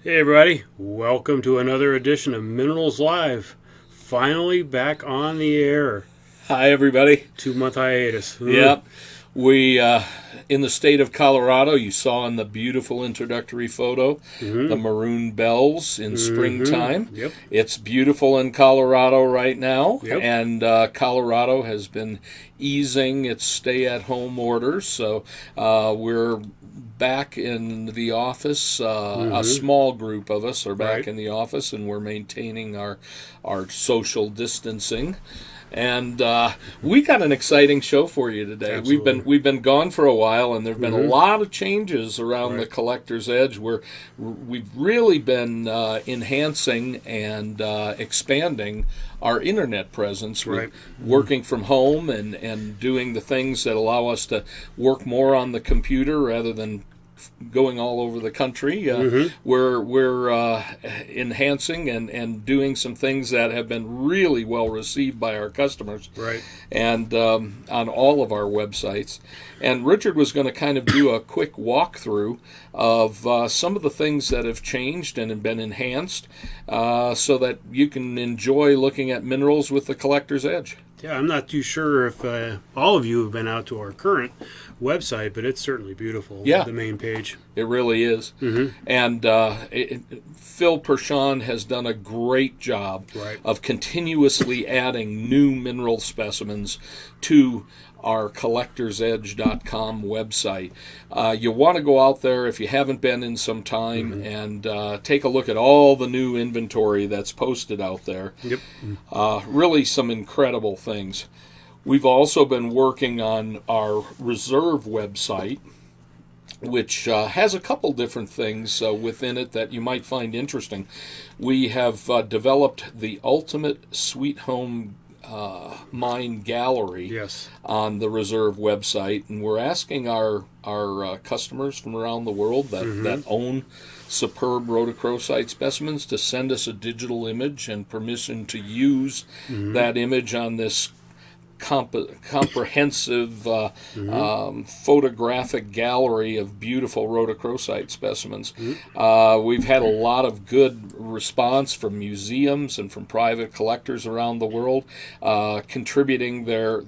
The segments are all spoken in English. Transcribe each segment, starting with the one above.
Hey everybody, welcome to another edition of Minerals Live. Finally back on the air. Hi, everybody. 2-month hiatus. Yep. We, in the state of Colorado, you saw in the beautiful introductory photo, the maroon bells in springtime. Yep. It's beautiful in Colorado right now, Yep. and Colorado has been easing its stay-at-home orders, so we're back in the office. A small group of us are back Right. in the office, and we're maintaining our social distancing. And we got an exciting show for you today. Absolutely. We've been gone for a while, and there've been a lot of changes around the Right. Collector's Edge. We've really been enhancing and expanding our internet presence. Right. Working from home and doing the things that allow us to work more on the computer rather than going all over the country. We're enhancing and doing some things that have been really well received by our customers, Right. and on all of our websites. And Richard was going to kind of do a quick walkthrough of some of the things that have changed and have been enhanced, so that you can enjoy looking at minerals with the Collector's Edge. Yeah, I'm not too sure if all of you have been out to our current website, but it's certainly beautiful. Yeah. The main page. It really is. And Phil Pershon has done a great job Right. of continuously adding new mineral specimens to our collectorsedge.com website. You want to go out there if you haven't been in some time and take a look at all the new inventory that's posted out there. Yep. Really some incredible things. We've also been working on our reserve website, which has a couple different things within it that you might find interesting. We have developed the ultimate Sweet Home Mine Gallery Yes. on the reserve website, and we're asking our customers from around the world that own superb rhodochrosite specimens to send us a digital image and permission to use that image on this comprehensive photographic gallery of beautiful rhodochrosite specimens. We've had a lot of good response from museums and from private collectors around the world, contributing their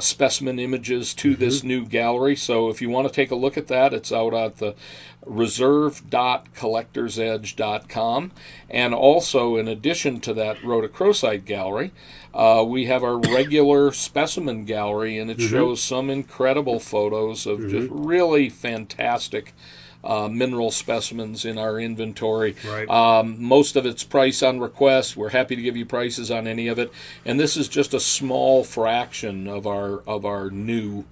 specimen images to this new gallery. So if you want to take a look at that, it's out at the reserve.collectorsedge.com. And also, in addition to that rhodochrosite gallery, we have our regular specimen gallery, and it shows some incredible photos of just really fantastic mineral specimens in our inventory. Right. Most of it's price on request. We're happy to give you prices on any of it, and this is just a small fraction of our new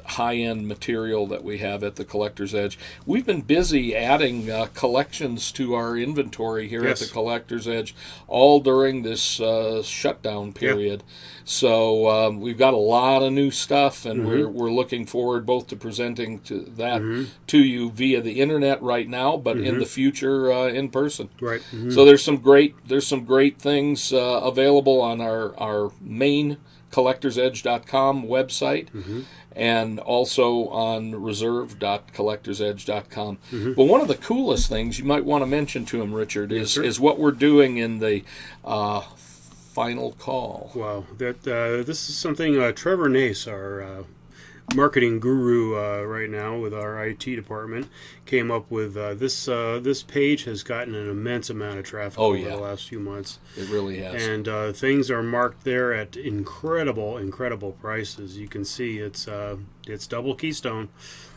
high-end material that we have at the Collector's Edge. We've been busy adding collections to our inventory here Yes. at the Collector's Edge all during this shutdown period. So we've got a lot of new stuff, and we're looking forward both to presenting to that to you via the internet right now, but in the future in person. Right. So there's some great things available on our main collectorsedge.com website, and also on reserve.collectorsedge.com. But one of the coolest things you might want to mention to him, Richard, is what we're doing in the final call. Wow. This is something Trevor Nace, our marketing guru right now with our IT department, came up with. This page has gotten an immense amount of traffic over the last few months. It really has. And things are marked there at incredible prices. You can see it's double keystone.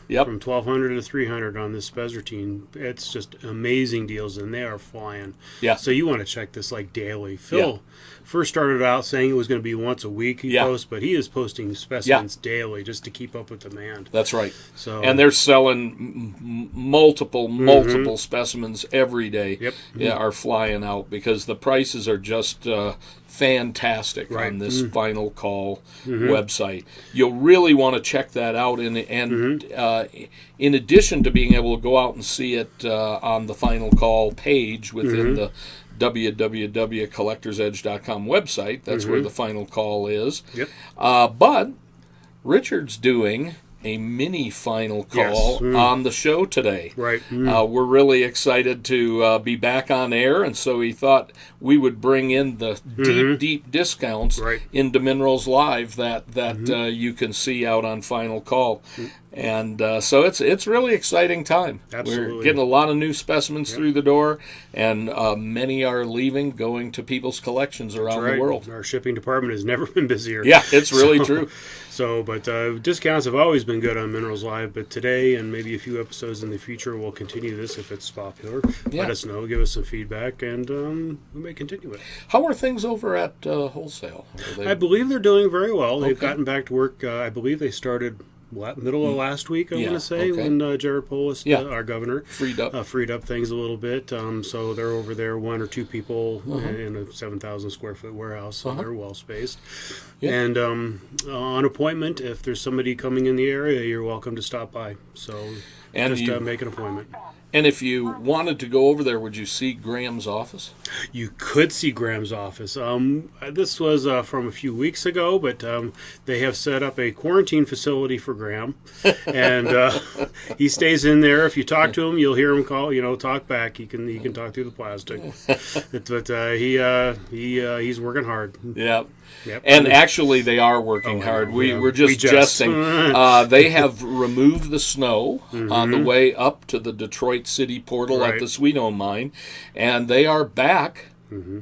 Yep. From 1,200 to 300 on this Spezartine. It's just amazing deals, and they are flying. Yeah. So you want to check this like daily. Phil first started out saying it was going to be once a week he posts, but he is posting specimens daily just to keep up with demand. That's right. So and they're selling multiple specimens every day. Yep. Yeah, are flying out because the prices are just fantastic on this final call website. You'll really want to check that out, and in addition to being able to go out and see it on the final call page within the www.collectorsedge.com website, that's where the final call is. Yep. But Richard's doing a mini final call Yes. on the show today. Right. We're really excited to be back on air, and so he thought we would bring in the deep discounts Right. into Minerals Live that you can see out on Final Call. And so it's really exciting time. Absolutely. We're getting a lot of new specimens through the door, and many are leaving, going to people's collections around the world. Our shipping department has never been busier. Yeah, it's really true. So, but discounts have always been good on Minerals Live, but today and maybe a few episodes in the future, we'll continue this if it's popular. Yeah. Let us know, give us some feedback, and we may continue it. How are things over at Wholesale? I believe they're doing very well. They've Okay. gotten back to work. I believe they started middle of last week, I want to say, okay. when Jared Polis, our governor, Freed up things a little bit. So they're over there, one or two people in a 7,000 square foot warehouse, so they're well spaced. Yeah. And on appointment, if there's somebody coming in the area, you're welcome to stop by. So And just make an appointment. And if you wanted to go over there, would you see Graham's office? You could see Graham's office. This was from a few weeks ago, but they have set up a quarantine facility for Graham, and he stays in there. If you talk to him, you'll hear him talk back. He can talk through the plastic, but he's working hard. Yeah. Yep. And actually, they are working hard. We're just jesting. They have removed the snow on the way up to the Detroit City portal at the Sweet Home Mine, and they are back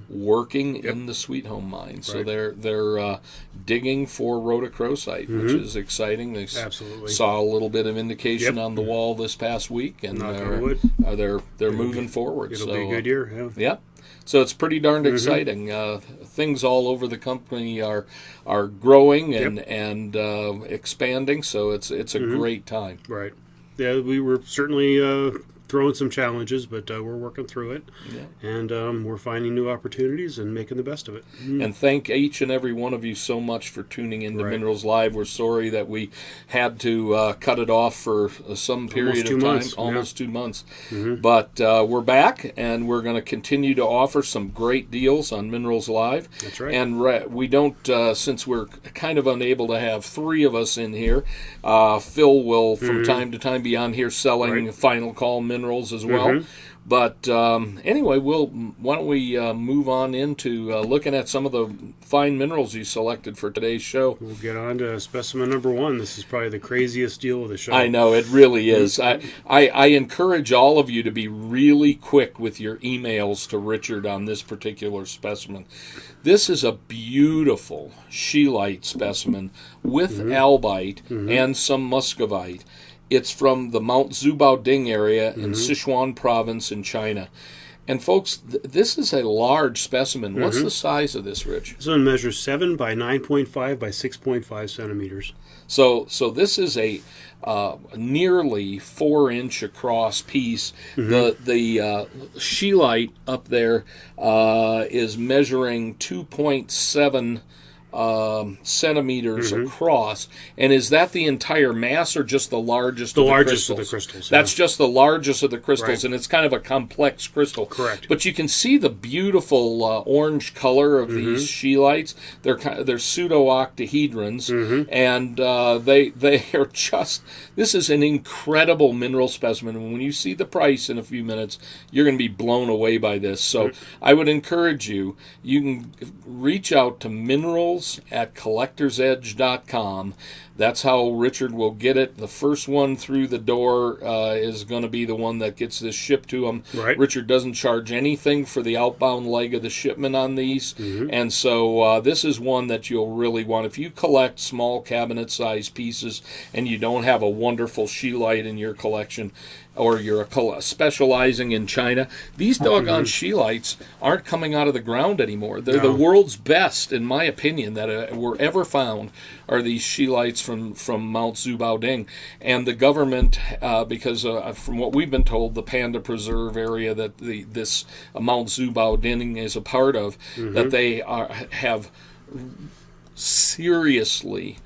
working in the Sweet Home Mine. So they're digging for rhodochrosite, which is exciting. They saw a little bit of indication on the wall this past week, and they're moving forward. It'll be a good year. Yeah. So it's pretty darned exciting. Things all over the company are growing and expanding. So it's a great time. Right. Yeah, we were certainly throwing some challenges, but we're working through it, and we're finding new opportunities and making the best of it. And thank each and every one of you so much for tuning into Minerals Live. We're sorry that we had to cut it off for some period of time, almost 2 months. But we're back, and we're going to continue to offer some great deals on Minerals Live. That's right. And we don't, since we're kind of unable to have three of us in here, Phil will from time to time be on here selling Final Call minerals as well. But anyway, why don't we move on into looking at some of the fine minerals you selected for today's show. We'll get on to specimen number one. This is probably the craziest deal of the show. I know, it really is. I encourage all of you to be really quick with your emails to Richard on this particular specimen. This is a beautiful scheelite specimen with albite and some muscovite. It's from the Mount Zubao Ding area in Sichuan province in China. And folks, this is a large specimen. What's the size of this, Rich? This one measures 7 by 9.5 by 6.5 centimeters. So this is a nearly 4-inch across piece. The scheelite up there is measuring 2.7 centimeters across. And is that the entire mass or just the largest of the crystals? The largest of the crystals. That's just the largest of the crystals, and it's kind of a complex crystal. Correct. But you can see the beautiful orange color of these scheelites. They're pseudo-octahedrons, and they are just... This is an incredible mineral specimen. And when you see the price in a few minutes, you're going to be blown away by this. So I would encourage you can reach out to minerals@collectorsedge.com. That's how Richard will get it. The first one through the door is going to be the one that gets this shipped to him. Right. Richard doesn't charge anything for the outbound leg of the shipment on these. And so this is one that you'll really want. If you collect small cabinet-sized pieces and you don't have a wonderful scheelite in your collection, or you're specializing in China, these doggone scheelites aren't coming out of the ground anymore. They're the world's best, in my opinion, that were ever found, are these scheelites from Mount Zubao Ding. And the government, because from what we've been told, the Panda Preserve area that this Mount Zubao Ding is a part of, that they have seriously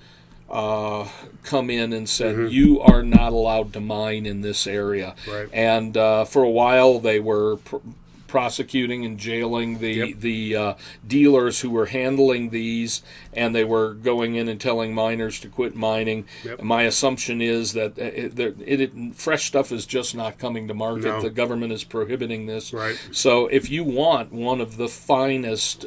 come in and said, you are not allowed to mine in this area. Right. And for a while they were prosecuting and jailing the dealers who were handling these, and they were going in and telling miners to quit mining. My assumption is that fresh stuff is just not coming to market. No. The government is prohibiting this. Right. So if you want one of the finest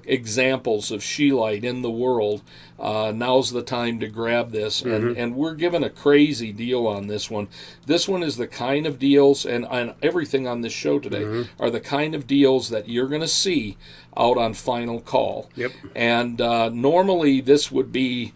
examples of scheelite in the world, now's the time to grab this. And we're giving a crazy deal on this one. This one is the kind of deals, and everything on this show today are the kind of deals that you're going to see out on Final Call. Yep. And normally this would be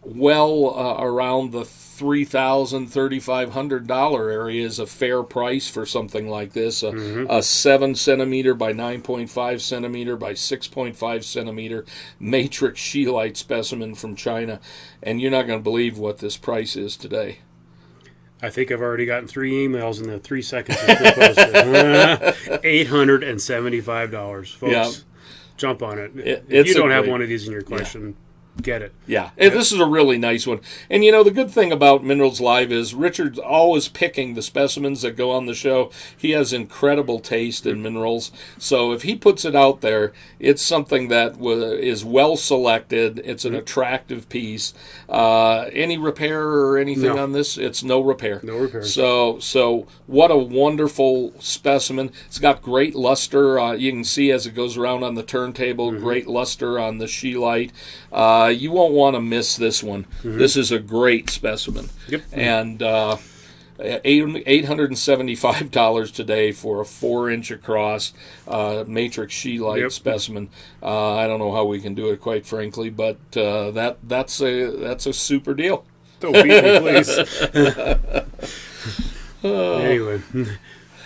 around the $3,000, $3,500 area is a fair price for something like this. A 7 centimeter by 9.5 centimeter by 6.5 centimeter matrix scheelite specimen from China. And you're not going to believe what this price is today. I think I've already gotten 3 emails in the 3 seconds it's been posted. $875, folks. Yeah. Jump on it. If It's you don't have great- one of these in your collection, get it. Yeah, this is a really nice one. And you know, the good thing about Minerals Live is Richard's always picking the specimens that go on the show. He has incredible taste in minerals. So if he puts it out there, it's something that is well selected. It's an attractive piece. Any repair or anything on this? It's no repair. No repair. So what a wonderful specimen. It's got great luster. You can see as it goes around on the turntable, great luster on the scheelite. You won't want to miss this one. This is a great specimen. Yep. And $875 today for a 4-inch across matrix scheelite specimen. I don't know how we can do it, quite frankly, but that's a super deal. Don't beat me, please. Anyway,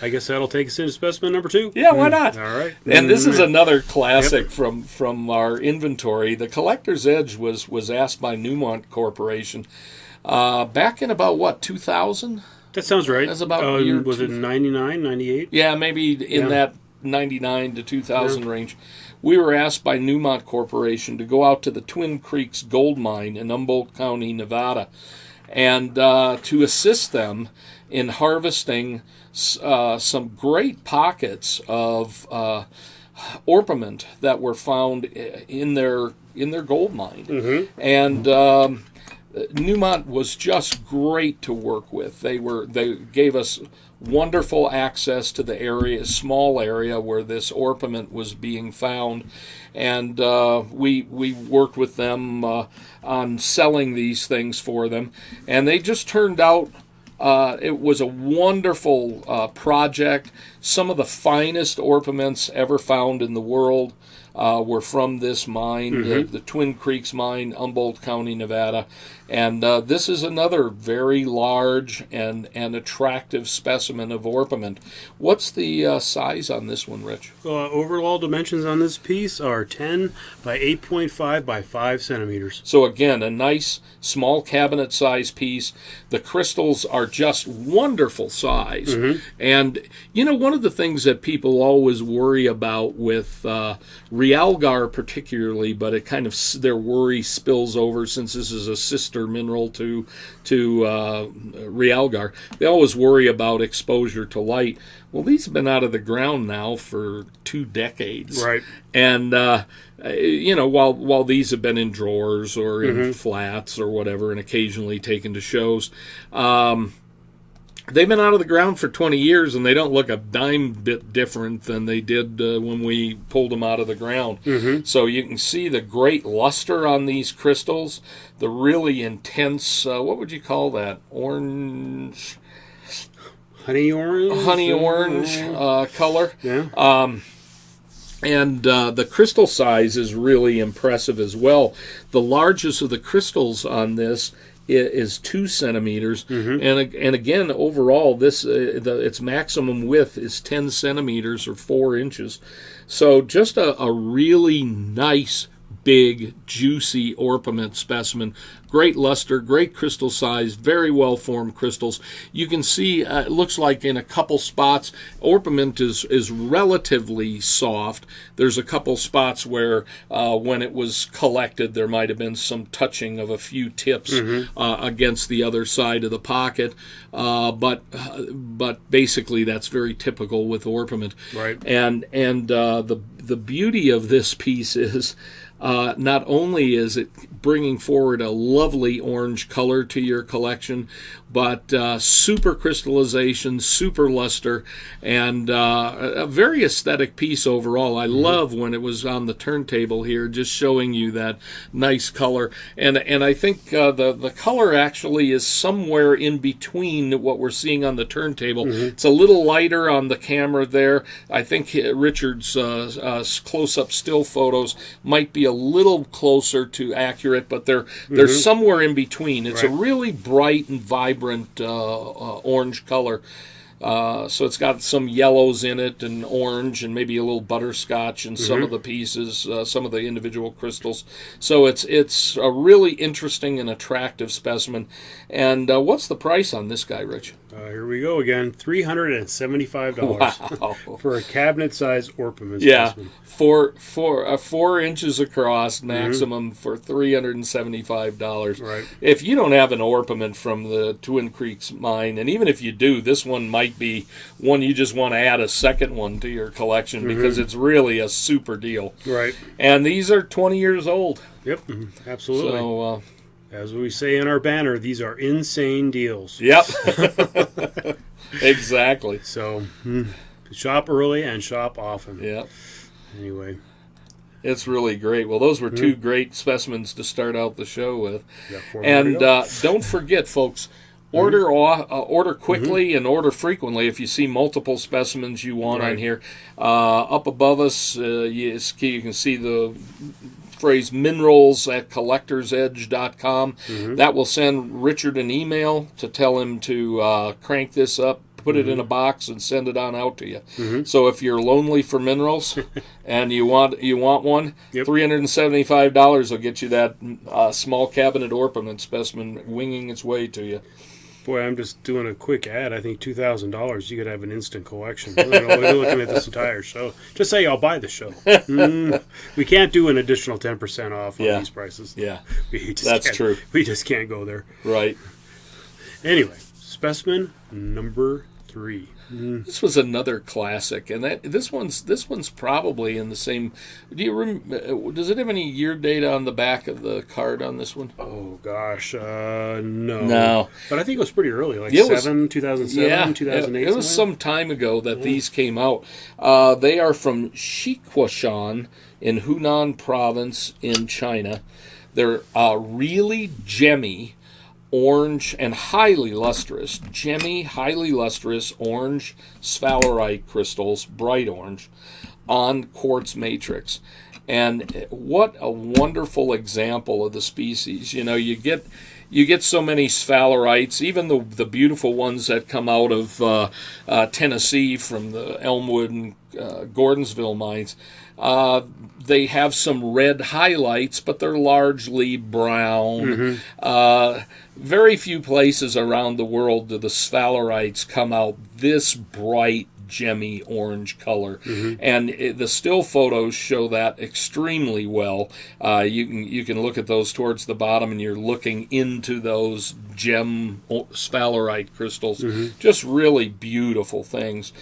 I guess that'll take us into specimen number 2. Yeah, why not? All right. And this is another classic from our inventory. The Collector's Edge was asked by Newmont Corporation back in about, 2000? That sounds right. That's about year was it 99, 98? Yeah, maybe in that 99 to 2000 range. We were asked by Newmont Corporation to go out to the Twin Creeks gold mine in Humboldt County, Nevada, and to assist them in harvesting some great pockets of orpiment that were found in their gold mine. And Newmont was just great to work with. They gave us wonderful access to the small area where this orpiment was being found, and we worked with them on selling these things for them, and they just turned out. It was a wonderful project. Some of the finest orpiments ever found in the world were from this mine, the Twin Creeks mine, Humboldt County, Nevada. And this is another very large and attractive specimen of orpiment. What's the size on this one, Rich? Overall dimensions on this piece are 10 by 8.5 by 5 centimeters. So again, a nice small cabinet size piece. The crystals are just wonderful size. And you know, one of the things that people always worry about with Realgar particularly, but it kind of their worry spills over since this is a sister mineral to Realgar. They always worry about exposure to light. Well, these have been out of the ground now for 2 decades. Right. And you know, while these have been in drawers or in flats or whatever, and occasionally taken to shows, they've been out of the ground for 20 years, and they don't look a dime bit different than they did when we pulled them out of the ground. So you can see the great luster on these crystals, the really intense, what would you call that? Orange? Honey orange color. Yeah. And the crystal size is really impressive as well. The largest of the crystals on this is 2 centimeters, and again, overall, its maximum width is 10 centimeters or 4 inches. So just a really nice big, juicy orpiment specimen. Great luster, great crystal size, very well-formed crystals. You can see it looks like in a couple spots, orpiment is relatively soft. There's a couple spots where when it was collected, there might have been some touching of a few tips against the other side of the pocket. But basically, that's very typical with orpiment. Right. And the beauty of this piece is not only is it bringing forward a lovely orange color to your collection, but super crystallization, super luster, and a very aesthetic piece overall. I love when it was on the turntable here, just showing you that nice color. And I think the color actually is somewhere in between what we're seeing on the turntable. It's a little lighter on the camera there. I think Richard's close-up still photos might be a little closer to accurate, but they're somewhere in between. It's a really bright and vibrant orange color. So it's got some yellows in it and orange and maybe a little butterscotch in some of the pieces, some of the individual crystals. So it's a really interesting and attractive specimen. And what's the price on this guy, Rich? Here we go again, $375 Wow. for a cabinet-sized orpiment specimen. For 4 inches across maximum for $375. Right. If you don't have an orpiment from the Twin Creeks mine, and even if you do, this one might be one you just want to add a second one to your collection because it's really a super deal. Right. And these are 20 years old. Yep, absolutely. So, as we say in our banner, these are insane deals. yep. Exactly. So, shop early and shop often. Yep. Anyway. It's really great. Well, those were two great specimens to start out the show with. And Don't forget, folks, order quickly and order frequently if you see multiple specimens you want on here. Up above us, you can see the phrase minerals at collectorsedge.com. That will send Richard an email to tell him to crank this up, put it in a box, and send it on out to you. So if you're lonely for minerals and you want one, $375 will get you that small cabinet orpiment specimen winging its way to you. Boy, I'm just doing a quick ad. I think $2,000, you could have an instant collection. We're looking at this entire show. Just say I'll buy the show. We can't do an additional 10% off on these prices. Yeah, That's true. We just can't go there. Right. Anyway, specimen number 3. This was another classic, and this one's probably in the same. Does it have any year data on the back of the card on this one? Oh gosh, no. No, but I think it was pretty early, like 2007, yeah, 2008. It was some time ago that these came out. They are from Shiquashan in Hunan Province in China. They're really gemmy, orange and highly lustrous, gemmy, highly lustrous orange sphalerite crystals, bright orange, on quartz matrix. And what a wonderful example of the species. You know, you get so many sphalerites, even the beautiful ones that come out of Tennessee from the Elmwood and Gordonsville mines. They have some red highlights, but they're largely brown. Very few places around the world do the sphalerites come out this bright, gemmy orange color, and the still photos show that extremely well. You can look at those towards the bottom, and you're looking into those gem sphalerite crystals. Just really beautiful things.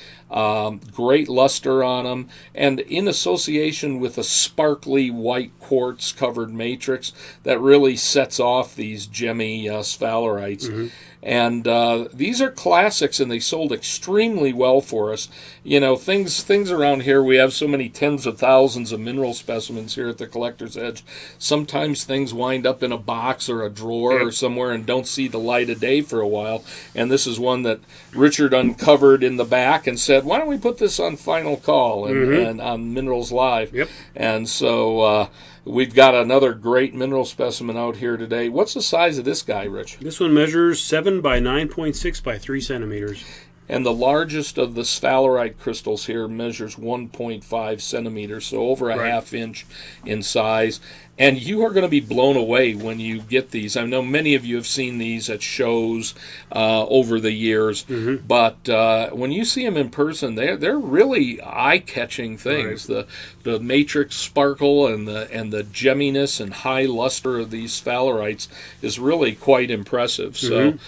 Great luster on them, and in association with a sparkly white quartz covered matrix that really sets off these gemmy sphalerites. And these are classics, and they sold extremely well for us. You know, things around here, we have so many tens of thousands of mineral specimens here at the Collector's Edge. Sometimes things wind up in a box or a drawer or somewhere and don't see the light of day for a while. And this is one that Richard uncovered in the back and said, why don't we put this on Final Call and on Minerals Live? And so we've got another great mineral specimen out here today. What's the size of this guy, Rich? This one measures 7 by 9.6 by 3 centimeters. And the largest of the sphalerite crystals here measures 1.5 centimeters, so over a half inch in size. And you are going to be blown away when you get these. I know many of you have seen these at shows over the years, but when you see them in person, they're really eye-catching things. The matrix sparkle and the gemminess and high luster of these sphalerites is really quite impressive. So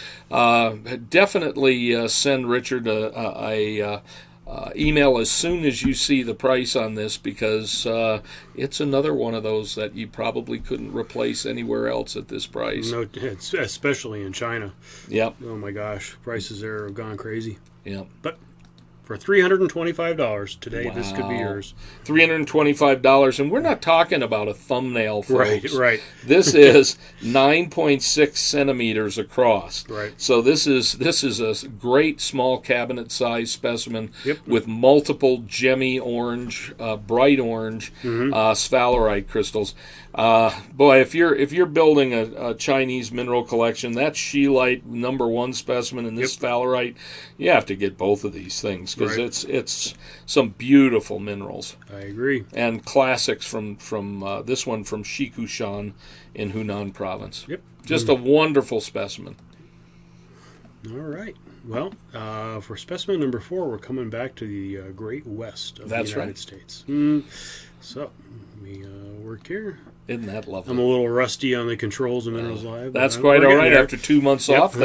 definitely send Richard a email as soon as you see the price on this, because it's another one of those that you probably couldn't replace anywhere else at this price. No, especially in China. Yep. Oh my gosh, prices there have gone crazy. Yep. But for $325 today, this could be yours. $325, and we're not talking about a thumbnail, folks. Right. This is 9.6 centimeters across. Right. So this is a great small cabinet size specimen Yep. with multiple gemmy orange, bright orange sphalerite crystals. Boy, if you're building a Chinese mineral collection, that scheelite #1 specimen and this sphalerite, you have to get both of these things, because it's some beautiful minerals. I agree. And classics from this one from Shikushan in Hunan province. Yep. Just a wonderful specimen. All right. Well, for specimen number 4, we're coming back to the Great West of the United States. So, let me work here. Isn't that lovely? I'm a little rusty on the controls of Minerals Live. That's quite all right after 2 months off.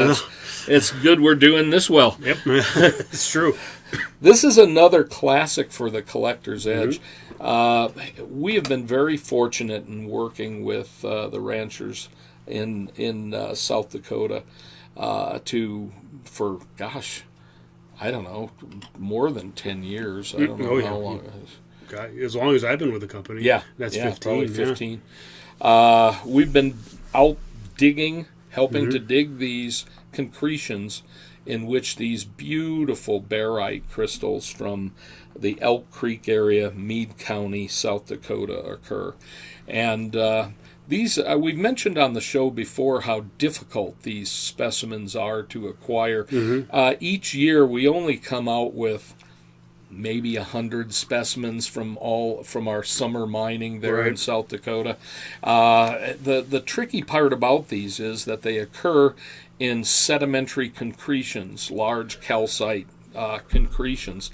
It's good we're doing this well. Yep, it's true. This is another classic for the collector's edge. We have been very fortunate in working with the ranchers in South Dakota for I don't know, more than 10 years. I don't know how long. As long as I've been with the company. Yeah. That's 15. Probably 15. We've been out digging, helping to dig these concretions in which these beautiful barite crystals from the Elk Creek area, Meade County, South Dakota occur. And these, we've mentioned on the show before how difficult these specimens are to acquire. Each year we only come out with maybe 100 specimens from our summer mining there in South Dakota. The tricky part about these is that they occur in sedimentary concretions, large calcite concretions.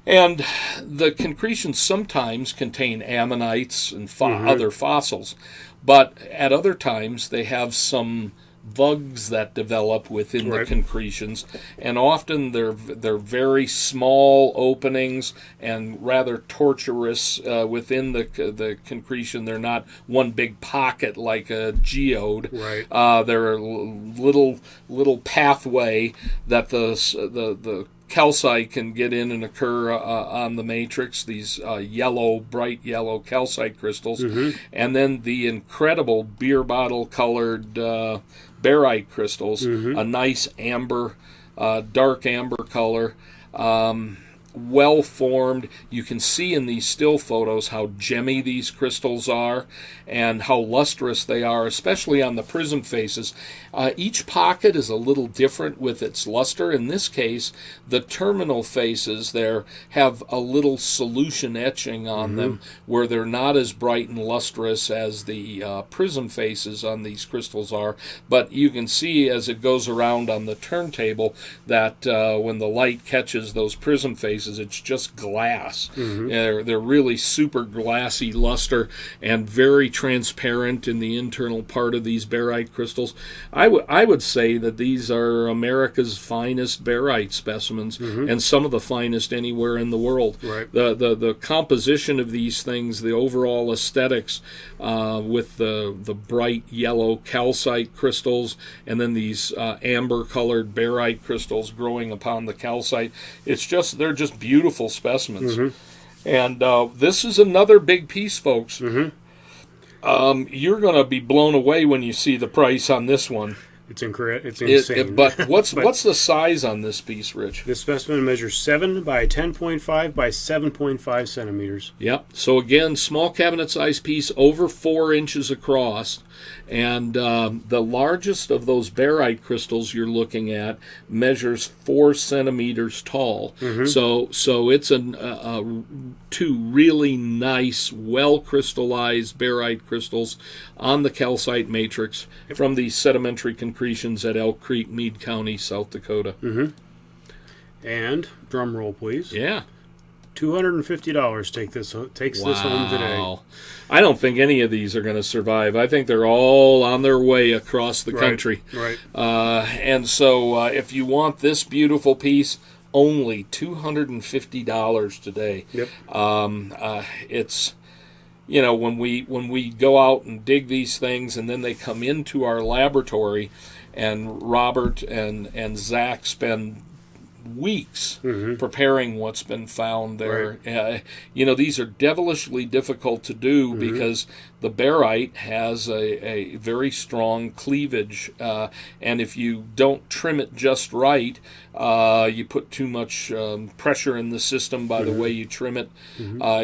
And the concretions sometimes contain ammonites and other fossils, but at other times they have some vugs that develop within the concretions, and often they're very small openings and rather tortuous within the concretion. They're not one big pocket like a geode. They're a little pathway that the calcite can get in and occur on the matrix, these bright yellow calcite crystals, and then the incredible beer bottle colored barite crystals, a nice amber, dark amber color, well formed. You can see in these still photos how gemmy these crystals are and how lustrous they are, especially on the prism faces. Each pocket is a little different with its luster. In this case, the terminal faces there have a little solution etching on them, where they're not as bright and lustrous as the prism faces on these crystals are. But you can see as it goes around on the turntable that when the light catches those prism faces, it's just glass. They're really super glassy luster and very transparent in the internal part of these barite crystals. I would say that these are America's finest barite specimens, and some of the finest anywhere in the world. The composition of these things, the overall aesthetics, with the bright yellow calcite crystals, and then these amber-colored barite crystals growing upon the calcite. They're just beautiful specimens. And this is another big piece, folks. You're going to be blown away when you see the price on this one. It's insane. But what's the size on this piece, Rich? This specimen measures 7 by 10.5 by 7.5 centimeters. Yep. So again, small cabinet size piece, over 4 inches across, and the largest of those barite crystals you're looking at measures 4 centimeters tall. So it's two really nice, well crystallized barite crystals on the calcite matrix from these sedimentary concretions at Elk Creek, Meade County, South Dakota. And drum roll, please. Yeah. $250 takes this home today. I don't think any of these are going to survive. I think they're all on their way across the country. Right. And so if you want this beautiful piece, only $250 today. Yep. It's, you know, when we go out and dig these things and then they come into our laboratory, and Robert and Zach spend weeks preparing what's been found there. Right. You know, these are devilishly difficult to do because the barite has a very strong cleavage, and if you don't trim it just right, you put too much pressure in the system by the way you trim it,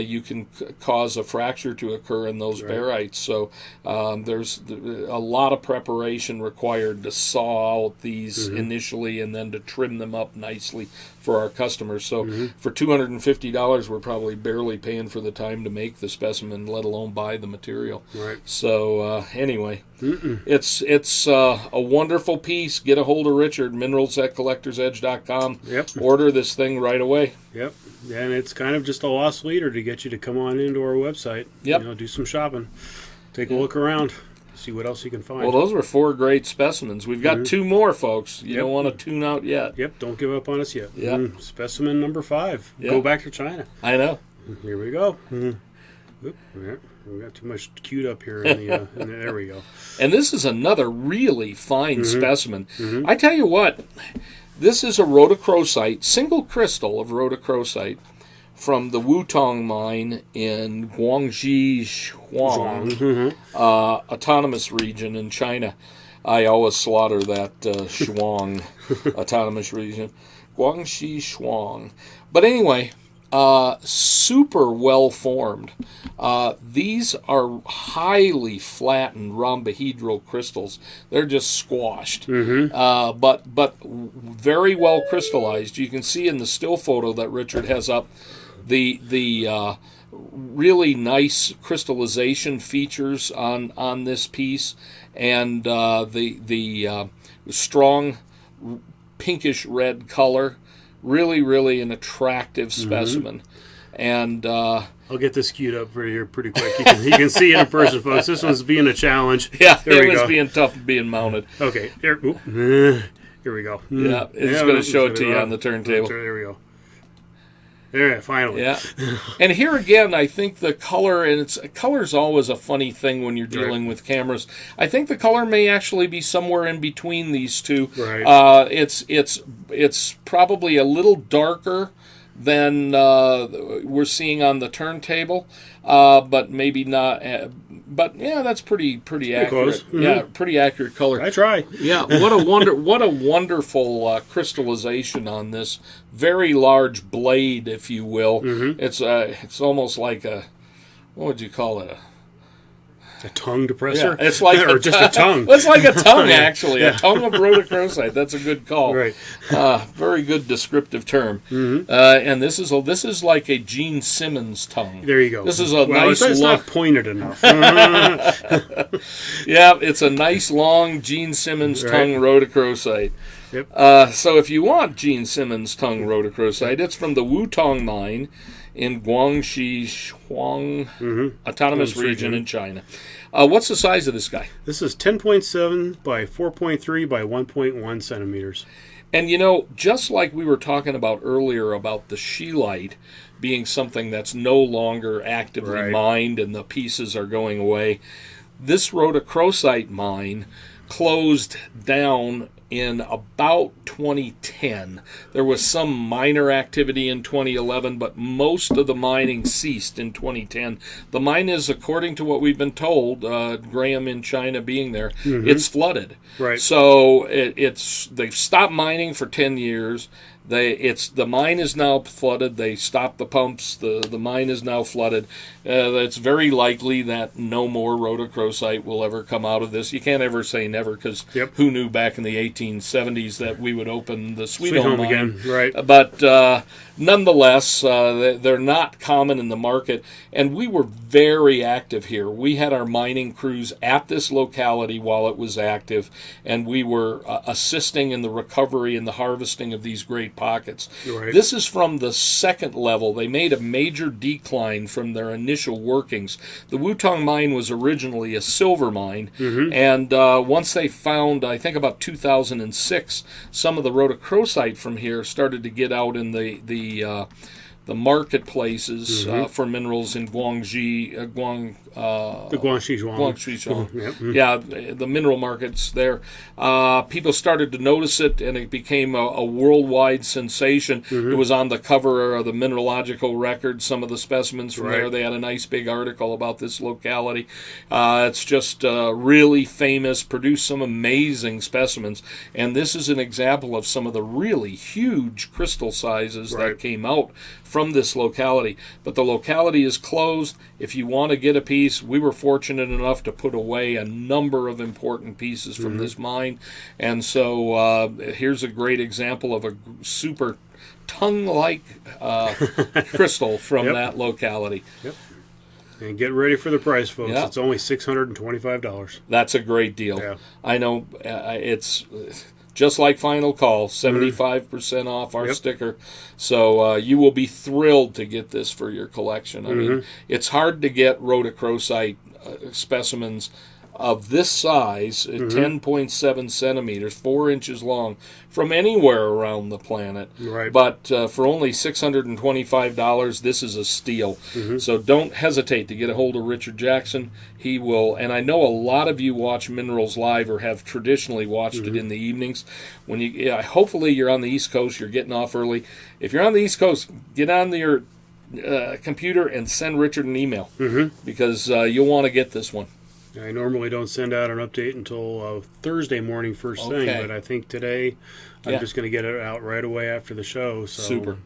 you can cause a fracture to occur in those barites. So there's a lot of preparation required to saw out these initially and then to trim them up nicely for our customers. So for $250, we're probably barely paying for the time to make the specimen, let alone buy the material. Right. So anyway, it's a wonderful piece. Get a hold of Richard, minerals at collectorsedge.com. Yep. Order this thing right away. Yep. And it's kind of just a lost leader to get you to come on into our website. Yep. You know, do some shopping. Take a look around. See what else you can find. Well, those were 4 great specimens. We've got 2 more, folks. You don't want to tune out yet. Yep, don't give up on us yet. Yep. Specimen number 5. Go back to China. I know. Here we go. Oop, we got too much queued up here. There we go. And this is another really fine specimen. I tell you what, this is a rhodochrosite, single crystal of rhodochrosite from the Wutong mine in Guangxi Shuang, autonomous region in China. I always slaughter that Shuang autonomous region. Guangxi Shuang. But anyway, super well formed. These are highly flattened rhombohedral crystals. They're just squashed, but very well crystallized. You can see in the still photo that Richard has up the really nice crystallization features on this piece, and the strong pinkish red color. Really an attractive specimen. And I'll get this queued up for here pretty quick. You can see it in person, folks. This one's being a challenge. Yeah, it was being tough being mounted. Okay, here we go. Yeah, it's going to show it to you on the turntable. There we go. There, finally. Yeah. And here again, I think the color, and color's always a funny thing when you're dealing with cameras. I think the color may actually be somewhere in between these two. Right. It's probably a little darker than we're seeing on the turntable, but maybe not. But yeah, that's pretty accurate. Yeah, pretty accurate color. I try. Yeah, what a wonderful crystallization on this very large blade, if you will. It's almost like what would you call it? A tongue depressor? Yeah, it's like or just a tongue. It's like a tongue, actually. A tongue of rhodochrosite. That's a good call. Right. Very good descriptive term. And this is like a Gene Simmons tongue. There you go. This is a nice it's long... not pointed enough. Yeah, it's a nice long Gene Simmons tongue rhodochrosite. Yep. So if you want Gene Simmons tongue rhodochrosite, it's from the Wutong mine in Guangxi Shuang autonomous region in China. What's the size of this guy? This is 10.7 by 4.3 by 1.1 centimeters. And you know, just like we were talking about earlier about the scheelite being something that's no longer actively mined and the pieces are going away, this rhodochrosite mine closed down in about 2010. There was some minor activity in 2011, but most of the mining ceased in 2010. The mine is, according to what we've been told, Graham in China being there, it's flooded. Right. So they've stopped mining for 10 years. The mine is now flooded. They stopped the pumps. The mine is now flooded. It's very likely that no more rhodochrosite will ever come out of this. You can't ever say never, because who knew back in the 1870s that we would open the Sweet Home mine again, right? But nonetheless, they're not common in the market, and we were very active here. We had our mining crews at this locality while it was active, and we were assisting in the recovery and the harvesting of these great pockets. Right. This is from the second level. They made a major decline from their initial workings. The Wutong mine was originally a silver mine, and once they found, I think about 2006, some of the rhodochrosite from here started to get out in the marketplaces for minerals in Guangxi, the Guangxi Zhuang. Yeah, the mineral markets there. People started to notice it, and it became a worldwide sensation. It was on the cover of the Mineralogical Record, some of the specimens from there. They had a nice big article about this locality. It's just really famous, produced some amazing specimens, and this is an example of some of the really huge crystal sizes that came out from this locality. But the locality is closed. If you want to get a piece, we were fortunate enough to put away a number of important pieces from this mine, and so here's a great example of a super tongue-like crystal from that locality. And get ready for the price, folks. It's only $625. That's a great deal. I know it's just like Final Call, 75% off our sticker. So you will be thrilled to get this for your collection. I mean, it's hard to get rhodochrosite specimens of this size, 10.7 centimeters, 4 inches long, from anywhere around the planet. But for only $625, this is a steal. So don't hesitate to get a hold of Richard Jackson. He will, and I know a lot of you watch Minerals Live or have traditionally watched it in the evenings. When hopefully you're on the East Coast, you're getting off early. If you're on the East Coast, get on your computer and send Richard an email, because you'll want to get this one. I normally don't send out an update until Thursday morning first thing, but I think today I'm just going to get it out right away after the show. So, super.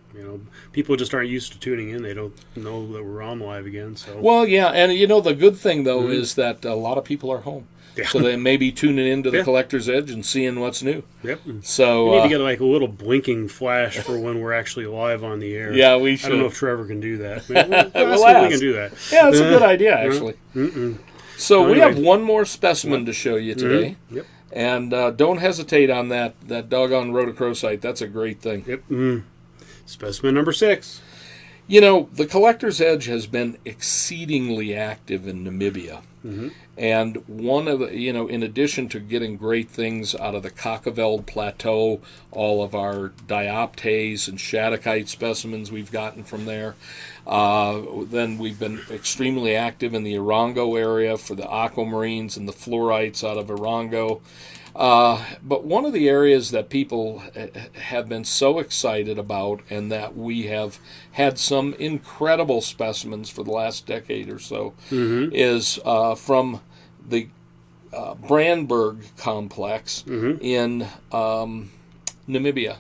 People just aren't used to tuning in. They don't know that we're on live again. So, well, yeah, and the good thing though is that a lot of people are home, so they may be tuning into the Collector's Edge and seeing what's new. So we need to get like a little blinking flash for when we're actually live on the air. Yeah, we should. I don't know if Trevor can do that. We'll we can do that. Yeah, that's a good idea, actually. So we have one more specimen to show you today. And don't hesitate on that doggone rhodochrosite. That's a great thing. Specimen number 6. The Collector's Edge has been exceedingly active in Namibia. And one of the, in addition to getting great things out of the Kakaveld Plateau, all of our dioptase and shattuckite specimens we've gotten from there, then we've been extremely active in the Erongo area for the aquamarines and the fluorites out of Erongo. But one of the areas that people have been so excited about, and that we have had some incredible specimens for the last decade or so, is from the Brandberg complex in Namibia.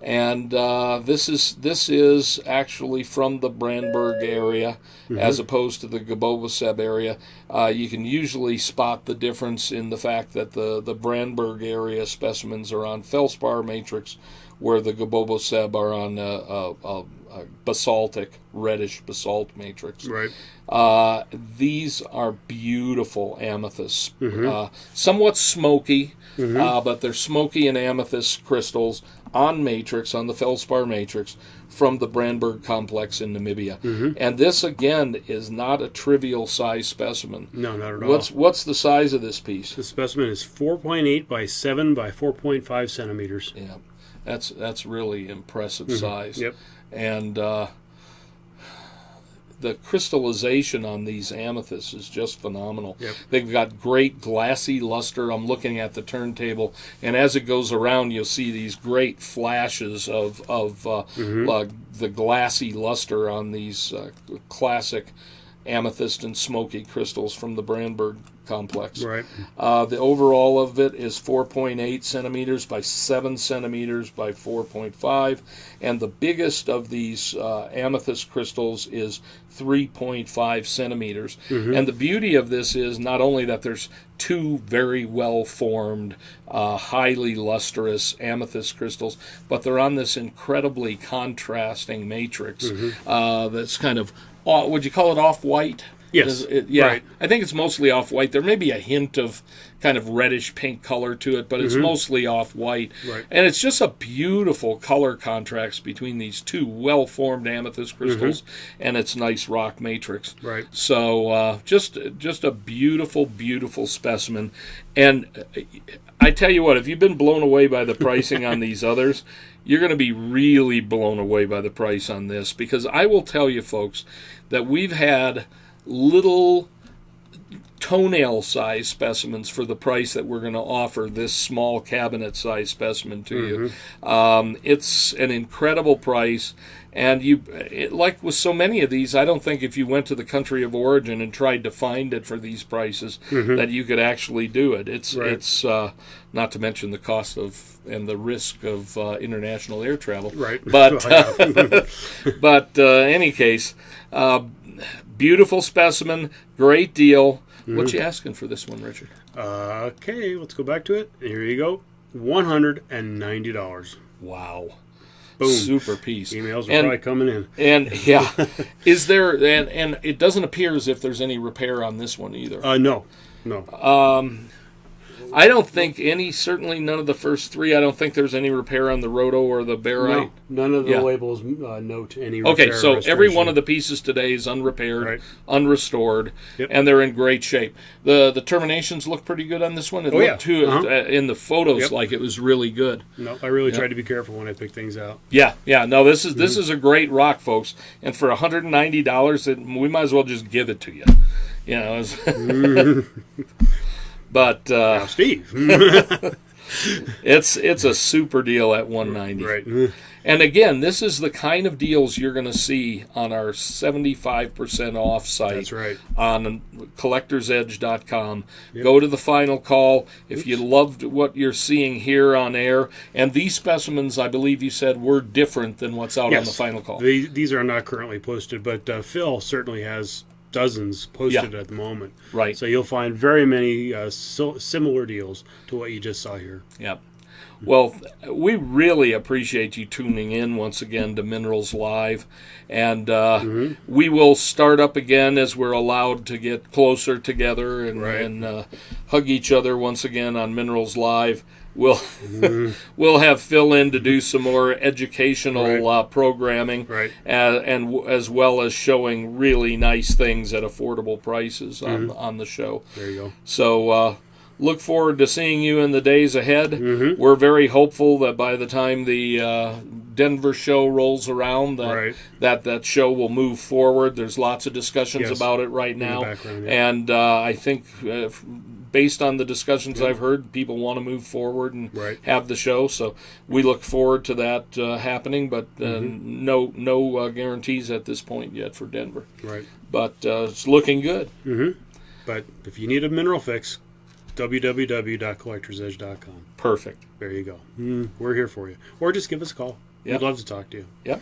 And this is actually from the Brandberg area, as opposed to the Gaboboseb area. You can usually spot the difference in the fact that the Brandberg area specimens are on feldspar matrix, where the Gaboboseb are on a basaltic, reddish basalt matrix. These are beautiful amethysts, somewhat smoky, but they're smoky and amethyst crystals on matrix, on the feldspar matrix, from the Brandberg complex in Namibia. And this, again, is not a trivial size specimen. No, not at all. What's the size of this piece? The specimen is 4.8 by 7 by 4.5 centimeters. Yeah, that's really impressive size. And the crystallization on these amethysts is just phenomenal. Yep. They've got great glassy luster. I'm looking at the turntable, and as it goes around, you'll see these great flashes of the glassy luster on these classic amethyst and smoky crystals from the Brandberg complex. Right. The overall of it is 4.8 centimeters by 7 centimeters by 4.5, and the biggest of these amethyst crystals is 3.5 centimeters. And the beauty of this is not only that there's two very well-formed, highly lustrous amethyst crystals, but they're on this incredibly contrasting matrix that's kind of, would you call it off-white? Yes. Yeah. Right. I think it's mostly off-white. There may be a hint of kind of reddish pink color to it, but it's mostly off-white. Right. And it's just a beautiful color contrast between these two well-formed amethyst crystals and its nice rock matrix. Right. So just a beautiful, beautiful specimen. And I tell you what, if you've been blown away by the pricing on these others, you're going to be really blown away by the price on this, because I will tell you, folks, that we've had little toenail size specimens for the price that we're going to offer this small cabinet size specimen to you. It's an incredible price, and like with so many of these, I don't think if you went to the country of origin and tried to find it for these prices that you could actually do it. It's not to mention the cost of and the risk of international air travel. Right. But but any case, beautiful specimen, great deal. What you asking for this one, Richard? Okay, let's go back to it. Here you go. $190. Wow. Boom. Super piece. Emails are probably coming in. And yeah, is there? And it doesn't appear as if there's any repair on this one either. No. I don't think certainly none of the first three. I don't think there's any repair on the Rhodo or the Barite. No, none of the labels note any repair. Okay, so every one of the pieces today is unrepaired, unrestored, and they're in great shape. The terminations look pretty good on this one. It looked too in the photos like it was really good. No, I really tried to be careful when I pick things out. Yeah. No, this is a great rock, folks, and for $190, we might as well just give it to you. You know. But now, Steve, it's a super deal at $190. Right. And again, this is the kind of deals you're going to see on our 75% off site. That's right. On collectorsedge.com. Yep. Go to the final call. If you loved what you're seeing here on air, and these specimens, I believe you said, were different than what's out on the final call. These are not currently posted, but Phil certainly has dozens posted at the moment. Right. So you'll find very many similar deals to what you just saw here. Yep. Well, we really appreciate you tuning in once again to Minerals Live, and we will start up again as we're allowed to get closer together and hug each other once again on Minerals Live. We'll have Phil in to do some more educational programming, and as well as showing really nice things at affordable prices on the show. There you go. So look forward to seeing you in the days ahead. We're very hopeful that by the time the Denver show rolls around, that show will move forward. There's lots of discussions about it right now, and I think based on the discussions I've heard, people want to move forward and have the show. So we look forward to that happening, but no guarantees at this point yet for Denver. Right. But it's looking good. But if you need a mineral fix, www.collectorsedge.com. Perfect. There you go. We're here for you. Or just give us a call. We'd love to talk to you. Yep.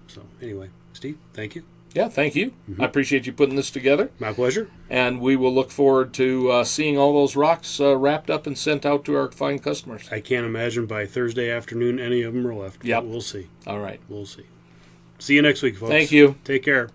So anyway, Steve, thank you. Yeah, thank you. I appreciate you putting this together. My pleasure. And we will look forward to seeing all those rocks wrapped up and sent out to our fine customers. I can't imagine by Thursday afternoon any of them are left. Yep. We'll see. All right. We'll see. See you next week, folks. Thank you. Take care.